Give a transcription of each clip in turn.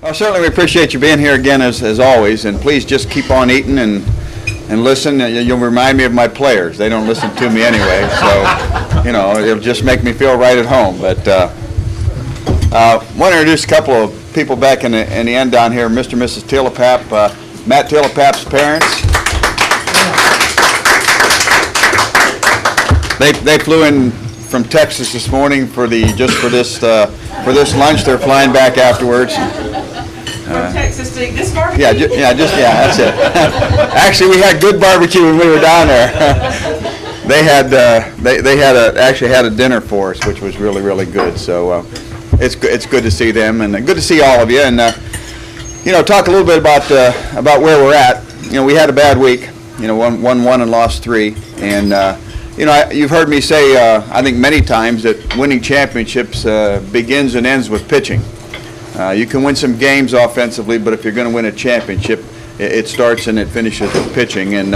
Well, certainly we appreciate you being here again as always, and please just keep on eating and listen. You'll remind me of my players. They don't listen to me anyway, so it'll just make me feel right at home. But I want to introduce a couple of people back in the end down here, Mr. and Mrs. Tillapap, Matt Tillapap's parents. They flew in from Texas this morning for this lunch. They're flying back afterwards. From Texas to eat this barbecue? That's it. Actually, we had good barbecue when we were down there. They actually had a dinner for us, which was really, really good. So it's good to see them, and good to see all of you. And talk a little bit about where we're at. We had a bad week. Won 1 and lost 3, and you've heard me say I think many times that winning championships begins and ends with pitching. You can win some games offensively, but if you're going to win a championship, it starts and it finishes with pitching. And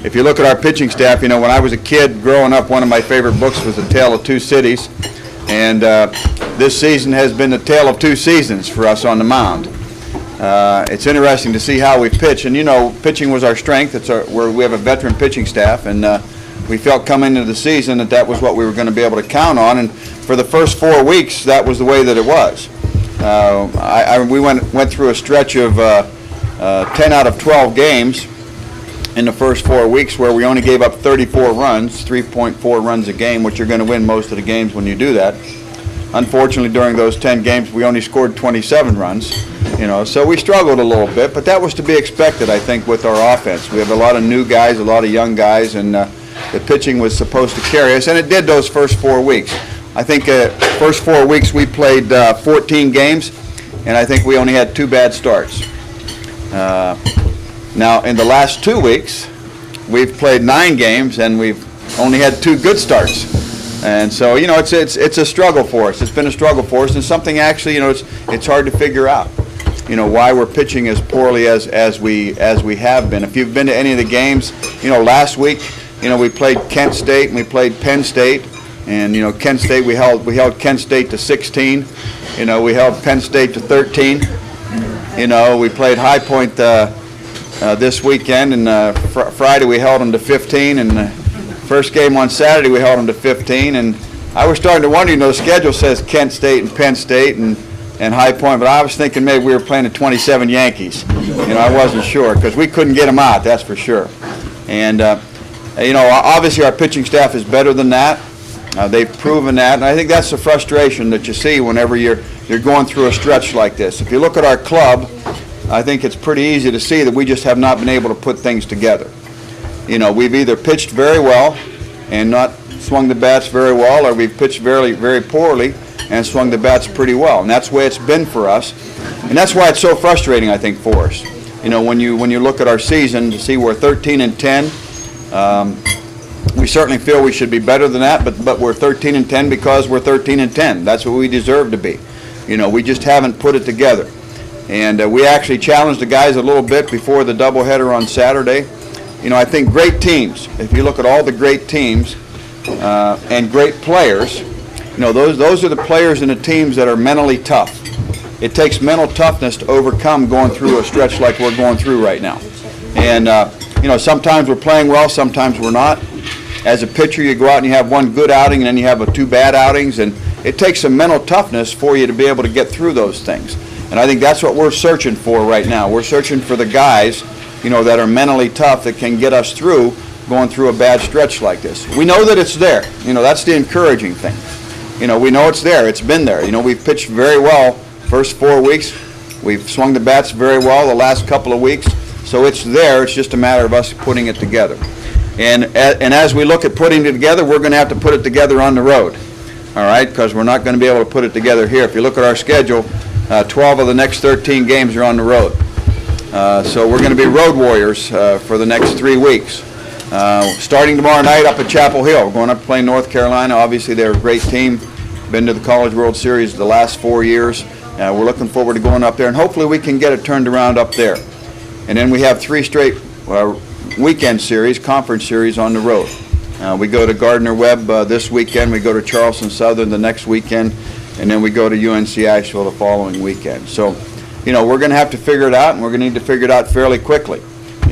if you look at our pitching staff, when I was a kid growing up, one of my favorite books was A Tale of Two Cities. And this season has been the tale of 2 seasons for us on the mound. It's interesting to see how we pitch. And, pitching was our strength. We have a veteran pitching staff. And we felt coming into the season that was what we were going to be able to count on. And for the first 4 weeks, that was the way that it was. We went through a stretch of 10 out of 12 games in the first 4 weeks where we only gave up 34 runs, 3.4 runs a game, which you're going to win most of the games when you do that. Unfortunately, during those 10 games, we only scored 27 runs, so we struggled a little bit, but that was to be expected, I think, with our offense. We have a lot of new guys, a lot of young guys, and the pitching was supposed to carry us, and it did those first 4 weeks. I think first 4 weeks we played 14 games, and I think we only had 2 bad starts. Now, in the last 2 weeks, we've played 9 games, and we've only had 2 good starts. And so, it's a struggle for us. It's been a struggle for us, and something actually, it's hard to figure out, why we're pitching as poorly as we have been. If you've been to any of the games, last week, we played Kent State and we played Penn State. And Kent State, we held Kent State to 16. We held Penn State to 13. We played High Point this weekend, and Friday we held them to 15. And the first game on Saturday we held them to 15. And I was starting to wonder, the schedule says Kent State and Penn State and High Point, but I was thinking maybe we were playing the 27 Yankees. I wasn't sure because we couldn't get them out, that's for sure. And obviously our pitching staff is better than that. They've proven that, and I think that's the frustration that you see whenever you're going through a stretch like this. If you look at our club, I think it's pretty easy to see that we just have not been able to put things together. We've either pitched very well and not swung the bats very well, or we've pitched very, very poorly and swung the bats pretty well, and that's the way it's been for us. And that's why it's so frustrating, I think, for us. When you look at our season to see we're 13 and 10. We certainly feel we should be better than that, but we're 13 and 10 because we're 13 and 10. That's what we deserve to be. We just haven't put it together. And we actually challenged the guys a little bit before the doubleheader on Saturday. I think great teams, if you look at all the great teams and great players, those are the players and the teams that are mentally tough. It takes mental toughness to overcome going through a stretch like we're going through right now. And, sometimes we're playing well, sometimes we're not. As a pitcher, you go out and you have 1 good outing, and then you have 2 bad outings, and it takes some mental toughness for you to be able to get through those things. And I think that's what we're searching for right now. We're searching for the guys, that are mentally tough that can get us through going through a bad stretch like this. We know that it's there. That's the encouraging thing. We know it's there. It's been there. We've pitched very well first 4 weeks. We've swung the bats very well the last couple of weeks. So it's there. It's just a matter of us putting it together. And as we look at putting it together, we're going to have to put it together on the road, all right, because we're not going to be able to put it together here. If you look at our schedule, 12 of the next 13 games are on the road. So we're going to be road warriors for the next 3 weeks. Starting tomorrow night up at Chapel Hill. We're going up to play North Carolina. Obviously, they're a great team. Been to the College World Series the last 4 years. We're looking forward to going up there, and hopefully we can get it turned around up there. And then we have 3 straight weekend series, conference series on the road. We go to Gardner-Webb this weekend. We go to Charleston Southern the next weekend, and then we go to UNC Asheville the following weekend. So we're going to have to figure it out, and we're going to need to figure it out fairly quickly.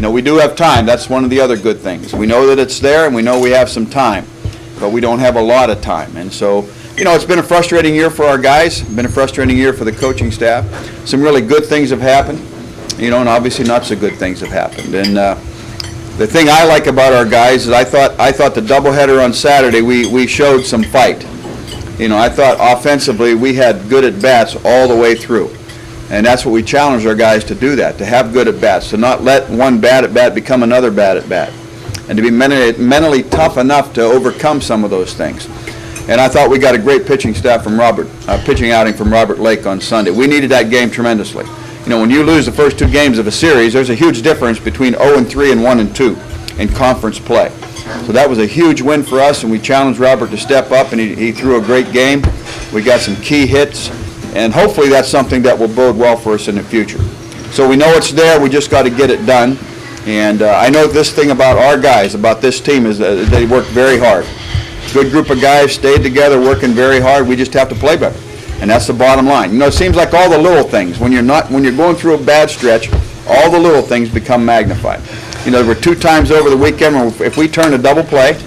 We do have time. That's one of the other good things. We know that it's there, and we know we have some time, but we don't have a lot of time. And so, it's been a frustrating year for our guys. It's been a frustrating year for the coaching staff. Some really good things have happened, and obviously not so good things have happened. And the thing I like about our guys is I thought the doubleheader on Saturday, we showed some fight. I thought offensively we had good at-bats all the way through. And that's what we challenge our guys to do, that, to have good at-bats, to not let one bad at-bat become another bad at-bat, and to be mentally tough enough to overcome some of those things. And I thought we got a great pitching staff from pitching outing from Robert Lake on Sunday. We needed that game tremendously. When you lose the first 2 games of a series, there's a huge difference between 0-3 and 1-2 in conference play. So that was a huge win for us, and we challenged Robert to step up, and he threw a great game. We got some key hits, and hopefully that's something that will bode well for us in the future. So we know it's there. We just got to get it done. And I know this thing about our guys, about this team, is that they work very hard. Good group of guys, stayed together, working very hard. We just have to play better, and that's the bottom line. It seems like all the little things, when you're going through a bad stretch, all the little things become magnified. There were 2 times over the weekend where if we turn a double play,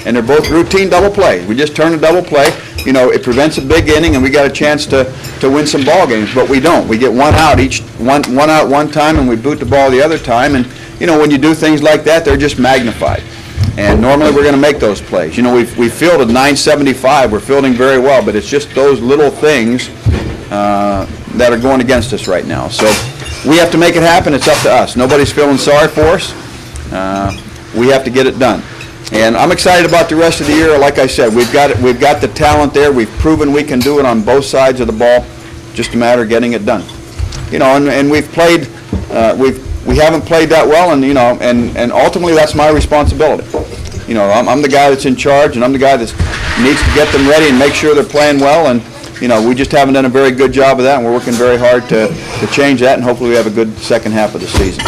and they're both routine double plays, we just turn a double play, it prevents a big inning, and we got a chance to win some ball games, but we don't. We get one out one time, and we boot the ball the other time, and when you do things like that, they're just magnified. And normally we're going to make those plays. We fielded 975. We're fielding very well, but it's just those little things that are going against us right now. So we have to make it happen. It's up to us. Nobody's feeling sorry for us. We have to get it done. And I'm excited about the rest of the year. Like I said, we've got the talent there. We've proven we can do it on both sides of the ball. Just a matter of getting it done. And we've played. We haven't played that well, and ultimately that's my responsibility. I'm the guy that's in charge, and I'm the guy that needs to get them ready and make sure they're playing well. And we just haven't done a very good job of that, and we're working very hard to change that. And hopefully we have a good second half of the season.